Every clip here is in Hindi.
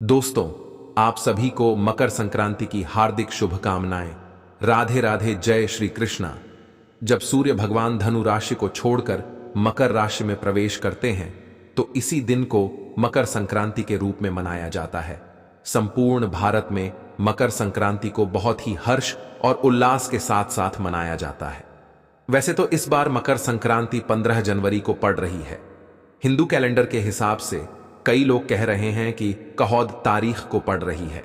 दोस्तों, आप सभी को मकर संक्रांति की हार्दिक शुभकामनाएं। राधे राधे, जय श्री कृष्णा। जब सूर्य भगवान धनु राशि को छोड़कर मकर राशि में प्रवेश करते हैं तो इसी दिन को मकर संक्रांति के रूप में मनाया जाता है। संपूर्ण भारत में मकर संक्रांति को बहुत ही हर्ष और उल्लास के साथ साथ मनाया जाता है। वैसे तो इस बार मकर संक्रांति 15 जनवरी को पड़ रही है। हिंदू कैलेंडर के हिसाब से कई लोग कह रहे हैं कि कहोद तारीख को पड़ रही है,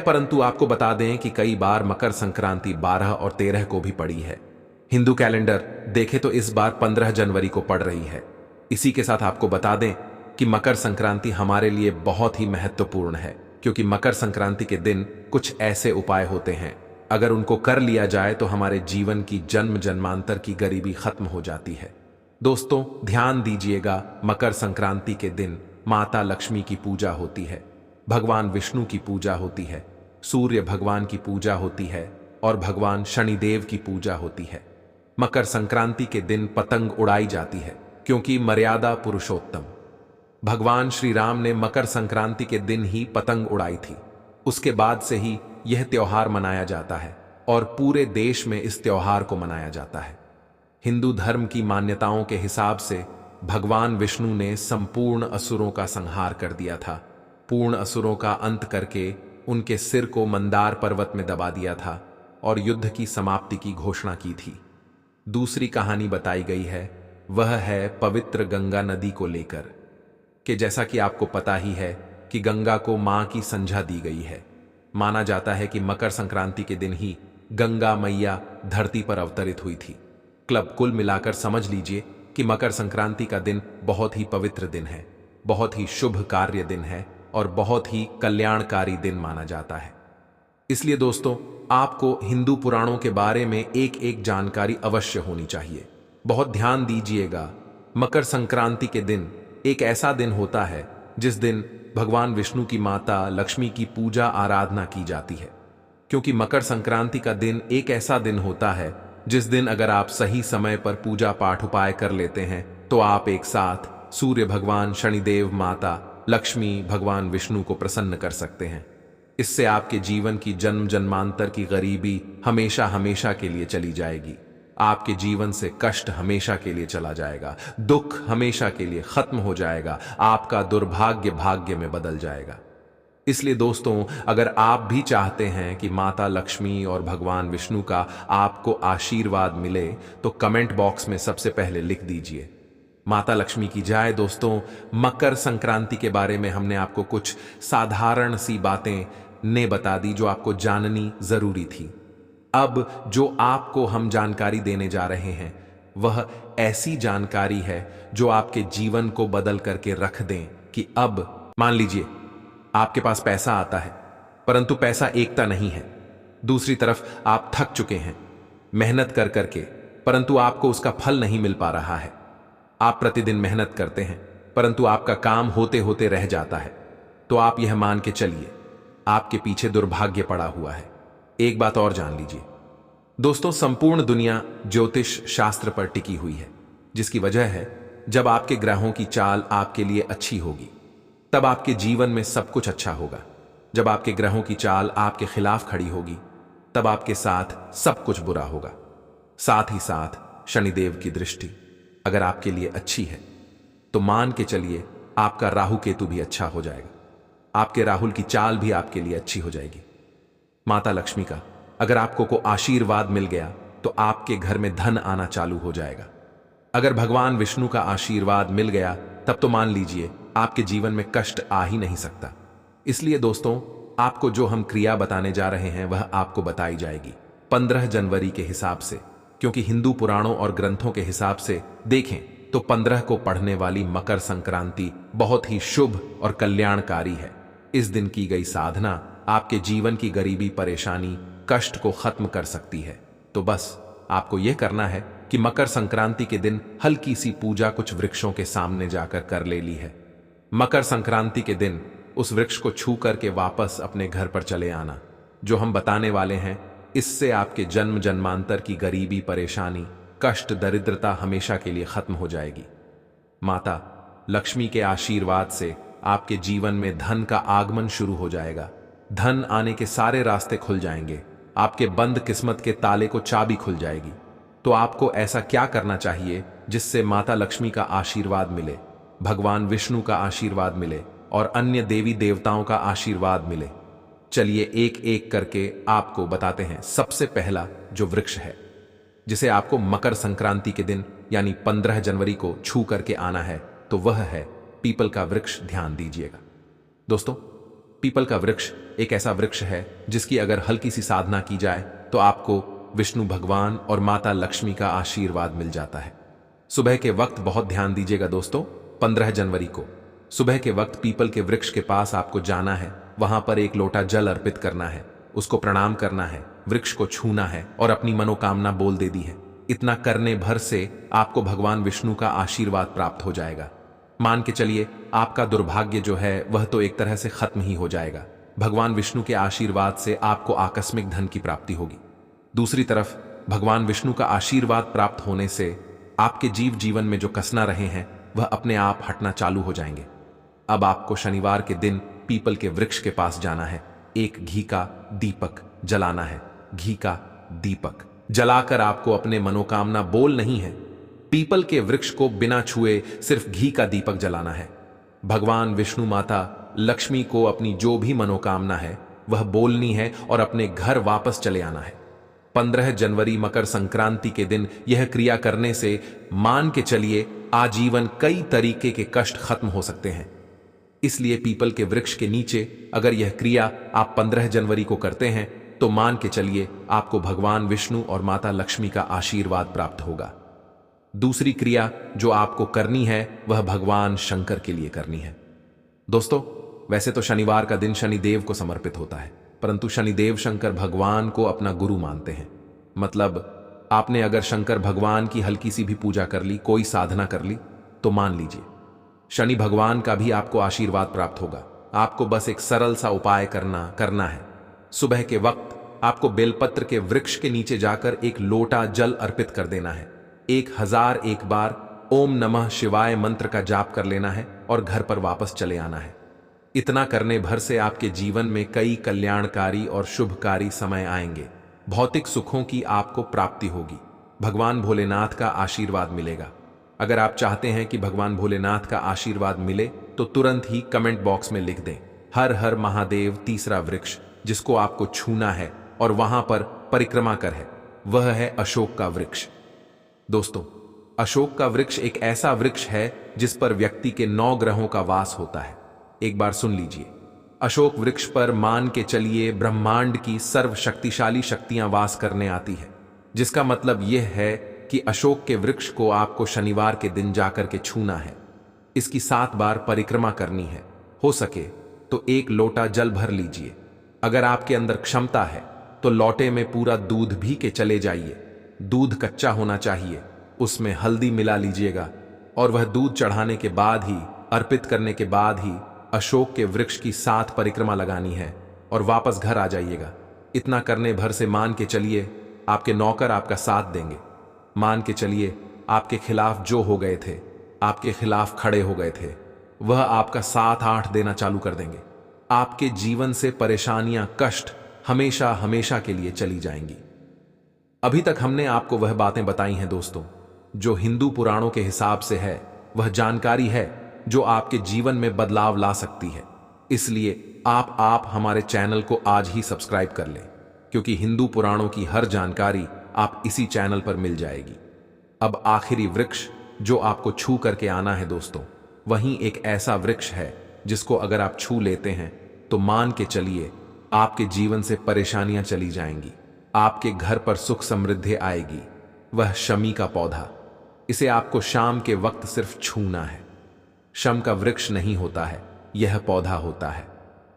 परंतु आपको बता दें कि कई बार मकर संक्रांति 12 और 13 को भी पड़ी है। हिंदू कैलेंडर देखे तो इस बार 15 जनवरी को पड़ रही है। इसी के साथ आपको बता दें कि मकर संक्रांति हमारे लिए बहुत ही महत्वपूर्ण है, क्योंकि मकर संक्रांति के दिन कुछ ऐसे उपाय होते हैं, अगर उनको कर लिया जाए तो हमारे जीवन की जन्म जन्मांतर की गरीबी खत्म हो जाती है। दोस्तों, ध्यान दीजिएगा, मकर संक्रांति के दिन माता लक्ष्मी की पूजा होती है, भगवान विष्णु की पूजा होती है, सूर्य भगवान की पूजा होती है और भगवान शनिदेव की पूजा होती है। मकर संक्रांति के दिन पतंग उड़ाई जाती है, क्योंकि मर्यादा पुरुषोत्तम भगवान श्री राम ने मकर संक्रांति के दिन ही पतंग उड़ाई थी। उसके बाद से ही यह त्योहार मनाया जाता है और पूरे देश में इस त्योहार को मनाया जाता है। हिंदू धर्म की मान्यताओं के हिसाब से भगवान विष्णु ने संपूर्ण असुरों का संहार कर दिया था। पूर्ण असुरों का अंत करके उनके सिर को मंदार पर्वत में दबा दिया था और युद्ध की समाप्ति की घोषणा की थी। दूसरी कहानी बताई गई है, वह है पवित्र गंगा नदी को लेकर, कि जैसा कि आपको पता ही है कि गंगा को मां की संज्ञा दी गई है। माना जाता है कि मकर संक्रांति के दिन ही गंगा मैया धरती पर अवतरित हुई थी। कुल मिलाकर समझ लीजिए कि मकर संक्रांति का दिन बहुत ही पवित्र दिन है, बहुत ही शुभ कार्य दिन है और बहुत ही कल्याणकारी दिन माना जाता है। इसलिए दोस्तों, आपको हिंदू पुराणों के बारे में एक एक जानकारी अवश्य होनी चाहिए। बहुत ध्यान दीजिएगा, मकर संक्रांति के दिन एक ऐसा दिन होता है जिस दिन भगवान विष्णु की माता लक्ष्मी की पूजा आराधना की जाती है। क्योंकि मकर संक्रांति का दिन एक ऐसा दिन होता है जिस दिन अगर आप सही समय पर पूजा पाठ उपाय कर लेते हैं तो आप एक साथ सूर्य भगवान, शनिदेव, माता लक्ष्मी, भगवान विष्णु को प्रसन्न कर सकते हैं। इससे आपके जीवन की जन्म जन्मांतर की गरीबी हमेशा हमेशा के लिए चली जाएगी। आपके जीवन से कष्ट हमेशा के लिए चला जाएगा, दुख हमेशा के लिए खत्म हो जाएगा, आपका दुर्भाग्य भाग्य में बदल जाएगा। इसलिए दोस्तों, अगर आप भी चाहते हैं कि माता लक्ष्मी और भगवान विष्णु का आपको आशीर्वाद मिले तो कमेंट बॉक्स में सबसे पहले लिख दीजिए, माता लक्ष्मी की जय। दोस्तों, मकर संक्रांति के बारे में हमने आपको कुछ साधारण सी बातें ने बता दी जो आपको जाननी जरूरी थी। अब जो आपको हम जानकारी देने जा रहे हैं वह ऐसी जानकारी है जो आपके जीवन को बदल करके रख दें कि अब मान लीजिए आपके पास पैसा आता है, परंतु पैसा एकता नहीं है। दूसरी तरफ आप थक चुके हैं मेहनत कर करके, परंतु आपको उसका फल नहीं मिल पा रहा है। आप प्रतिदिन मेहनत करते हैं परंतु आपका काम होते होते रह जाता है, तो आप यह मान के चलिए आपके पीछे दुर्भाग्य पड़ा हुआ है। एक बात और जान लीजिए दोस्तों, संपूर्ण दुनिया ज्योतिष शास्त्र पर टिकी हुई है, जिसकी वजह है जब आपके ग्रहों की चाल आपके लिए अच्छी होगी तब आपके जीवन में सब कुछ अच्छा होगा। जब आपके ग्रहों की चाल आपके खिलाफ खड़ी होगी तब आपके साथ सब कुछ बुरा होगा। साथ ही साथ शनिदेव की दृष्टि अगर आपके लिए अच्छी है तो मान के चलिए आपका राहु केतु भी अच्छा हो जाएगा, आपके राहुल की चाल भी आपके लिए अच्छी हो जाएगी। माता लक्ष्मी का अगर आपको को आशीर्वाद मिल गया तो आपके घर में धन आना चालू हो जाएगा। अगर भगवान विष्णु का आशीर्वाद मिल गया तब तो मान लीजिए आपके जीवन में कष्ट आ ही नहीं सकता। इसलिए दोस्तों, आपको जो हम क्रिया बताने जा रहे हैं वह आपको बताई जाएगी 15 जनवरी के हिसाब से, क्योंकि हिंदू पुराणों और ग्रंथों के हिसाब से देखें तो 15 को पढ़ने वाली मकर संक्रांति बहुत ही शुभ और कल्याणकारी है। इस दिन की गई साधना आपके जीवन की गरीबी, परेशानी, कष्ट को खत्म कर सकती है। तो बस आपको यह करना है कि मकर संक्रांति के दिन हल्की सी पूजा कुछ वृक्षों के सामने जाकर कर ले ली है। मकर संक्रांति के दिन उस वृक्ष को छू करके वापस अपने घर पर चले आना। जो हम बताने वाले हैं इससे आपके जन्म जन्मांतर की गरीबी, परेशानी, कष्ट, दरिद्रता हमेशा के लिए खत्म हो जाएगी। माता लक्ष्मी के आशीर्वाद से आपके जीवन में धन का आगमन शुरू हो जाएगा। धन आने के सारे रास्ते खुल जाएंगे। आपके बंद किस्मत के ताले को चाबी खुल जाएगी। तो आपको ऐसा क्या करना चाहिए जिससे माता लक्ष्मी का आशीर्वाद मिले, भगवान विष्णु का आशीर्वाद मिले और अन्य देवी देवताओं का आशीर्वाद मिले? चलिए एक एक करके आपको बताते हैं। सबसे पहला जो वृक्ष है जिसे आपको मकर संक्रांति के दिन यानी 15 जनवरी को छू करके आना है, तो वह है पीपल का वृक्ष। ध्यान दीजिएगा दोस्तों, पीपल का वृक्ष एक ऐसा वृक्ष है जिसकी अगर हल्की सी साधना की जाए तो आपको विष्णु भगवान और माता लक्ष्मी का आशीर्वाद मिल जाता है। सुबह के वक्त बहुत ध्यान दीजिएगा दोस्तों, 15 जनवरी को सुबह के वक्त पीपल के वृक्ष के पास आपको जाना है। वहां पर एक लोटा जल अर्पित करना है, उसको प्रणाम करना है, वृक्ष को छूना है और अपनी मनोकामना बोल दे दी है। इतना करने भर से आपको भगवान विष्णु का आशीर्वाद प्राप्त हो जाएगा। मान के चलिए आपका दुर्भाग्य जो है वह तो एक तरह से खत्म ही हो जाएगा। भगवान विष्णु के आशीर्वाद से आपको आकस्मिक धन की प्राप्ति होगी। दूसरी तरफ भगवान विष्णु का आशीर्वाद प्राप्त होने से आपके जीवन में जो कसना रहे हैं वह अपने आप हटना चालू हो जाएंगे। अब आपको शनिवार के दिन पीपल के वृक्ष के पास जाना है, एक घी का दीपक जलाना है। घी का दीपक जलाकर आपको अपने मनोकामना बोल नहीं है, पीपल के वृक्ष को बिना छुए सिर्फ घी का दीपक जलाना है। भगवान विष्णु माता लक्ष्मी को अपनी जो भी मनोकामना है वह बोलनी है और अपने घर वापस चले आना है। 15 जनवरी मकर संक्रांति के दिन यह क्रिया करने से मान के चलिए आजीवन कई तरीके के कष्ट खत्म हो सकते हैं। इसलिए पीपल के वृक्ष के नीचे अगर यह क्रिया आप 15 जनवरी को करते हैं तो मान के चलिए आपको भगवान विष्णु और माता लक्ष्मी का आशीर्वाद प्राप्त होगा। दूसरी क्रिया जो आपको करनी है वह भगवान शंकर के लिए करनी है। दोस्तों, वैसे तो शनिवार का दिन शनिदेव को समर्पित होता है, परंतु शनिदेव शंकर भगवान को अपना गुरु मानते हैं। मतलब आपने अगर शंकर भगवान की हल्की सी भी पूजा कर ली, कोई साधना कर ली, तो मान लीजिए शनि भगवान का भी आपको आशीर्वाद प्राप्त होगा। आपको बस एक सरल सा उपाय करना है। सुबह के वक्त आपको बेलपत्र के वृक्ष के नीचे जाकर एक लोटा जल अर्पित कर देना है। 1001 बार ओम नमः शिवाय मंत्र का जाप कर लेना है और घर पर वापस चले आना है। इतना करने भर से आपके जीवन में कई कल्याणकारी और शुभकारी समय आएंगे। भौतिक सुखों की आपको प्राप्ति होगी। भगवान भोलेनाथ का आशीर्वाद मिलेगा। अगर आप चाहते हैं कि भगवान भोलेनाथ का आशीर्वाद मिले तो तुरंत ही कमेंट बॉक्स में लिख दें हर हर महादेव। तीसरा वृक्ष जिसको आपको छूना है और वहां पर परिक्रमा कर है वह है अशोक का वृक्ष। दोस्तों, अशोक का वृक्ष एक ऐसा वृक्ष है जिस पर व्यक्ति के 9 ग्रहों का वास होता है। एक बार सुन लीजिए, अशोक वृक्ष पर मान के चलिए ब्रह्मांड की सर्वशक्तिशाली शक्तियां वास करने आती है, जिसका मतलब यह है कि अशोक के वृक्ष को आपको शनिवार के दिन जाकर के छूना है। इसकी 7 बार परिक्रमा करनी है। हो सके तो 1 लोटा जल भर लीजिए। अगर आपके अंदर क्षमता है तो लोटे में पूरा दूध भी के चले जाइए। दूध कच्चा होना चाहिए, उसमें हल्दी मिला लीजिएगा और वह दूध चढ़ाने के बाद ही, अर्पित करने के बाद ही अशोक के वृक्ष की 7 परिक्रमा लगानी है और वापस घर आ जाइएगा। इतना करने भर से मान के चलिए आपके नौकर आपका साथ देंगे। मान के चलिए आपके खिलाफ जो हो गए थे, आपके खिलाफ खड़े हो गए थे, वह आपका साथ 8 देना चालू कर देंगे। आपके जीवन से परेशानियां, कष्ट हमेशा हमेशा के लिए चली जाएंगी। अभी तक हमने आपको वह बातें बताई हैं दोस्तों जो हिंदू पुराणों के हिसाब से है। वह जानकारी है जो आपके जीवन में बदलाव ला सकती है। इसलिए आप हमारे चैनल को आज ही सब्सक्राइब कर लें, क्योंकि हिंदू पुराणों की हर जानकारी आप इसी चैनल पर मिल जाएगी। अब आखिरी वृक्ष जो आपको छू करके आना है दोस्तों, वहीं एक ऐसा वृक्ष है जिसको अगर आप छू लेते हैं तो मान के चलिए आपके जीवन से परेशानियां चली जाएंगी, आपके घर पर सुख समृद्धि आएगी। वह शमी का पौधा, इसे आपको शाम के वक्त सिर्फ छूना है। शम का वृक्ष नहीं होता है, यह पौधा होता है।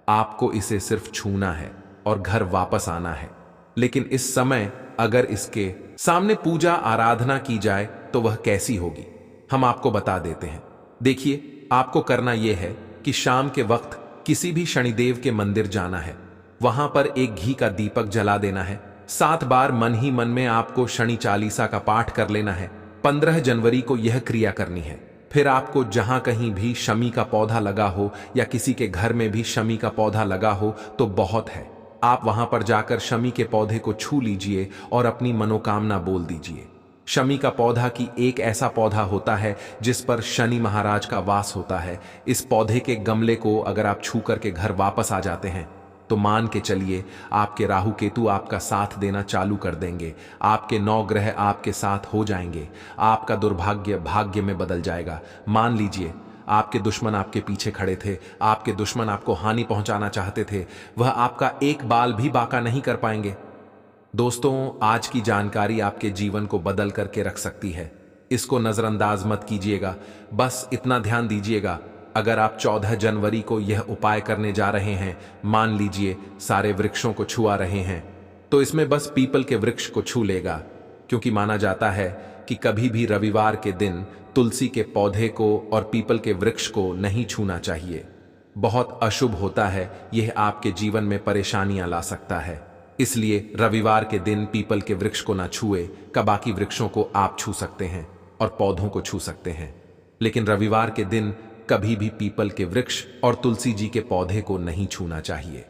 आपको इसे सिर्फ छूना है और घर वापस आना है। लेकिन इस समय अगर इसके सामने पूजा आराधना की जाए तो वह कैसी होगी, हम आपको बता देते हैं। देखिए, आपको करना यह है कि शाम के वक्त किसी भी शनिदेव के मंदिर जाना है, वहां पर एक घी का दीपक जला देना है। 7 बार मन ही मन में आपको शनि चालीसा का पाठ कर लेना है। 15 जनवरी को यह क्रिया करनी है। फिर आपको जहां कहीं भी शमी का पौधा लगा हो या किसी के घर में भी शमी का पौधा लगा हो तो बहुत है। आप वहां पर जाकर शमी के पौधे को छू लीजिए और अपनी मनोकामना बोल दीजिए। शमी का पौधा की एक ऐसा पौधा होता है जिस पर शनि महाराज का वास होता है। इस पौधे के गमले को अगर आप छू करके घर वापस आ जाते हैं तो मान के चलिए आपके राहु केतु आपका साथ देना चालू कर देंगे। आपके 9 ग्रह आपके साथ हो जाएंगे। आपका दुर्भाग्य भाग्य में बदल जाएगा। मान लीजिए आपके दुश्मन आपके पीछे खड़े थे, आपके दुश्मन आपको हानि पहुंचाना चाहते थे, वह आपका एक बाल भी बाका नहीं कर पाएंगे। दोस्तों, आज की जानकारी आपके जीवन को बदल करके रख सकती है। इसको नजरअंदाज मत कीजिएगा। बस इतना ध्यान दीजिएगा, अगर आप 14 जनवरी को यह उपाय करने जा रहे हैं, मान लीजिए सारे वृक्षों को छुआ रहे हैं, तो इसमें बस पीपल के वृक्ष को छू लेगा, क्योंकि माना जाता है कि कभी भी रविवार के दिन तुलसी के पौधे को और पीपल के वृक्ष को नहीं छूना चाहिए। बहुत अशुभ होता है, यह आपके जीवन में परेशानियां ला सकता है। इसलिए रविवार के दिन पीपल के वृक्ष को ना छुए। का बाकी वृक्षों को आप छू सकते हैं और पौधों को छू सकते हैं, लेकिन रविवार के दिन कभी भी पीपल के वृक्ष और तुलसी जी के पौधे को नहीं छूना चाहिए।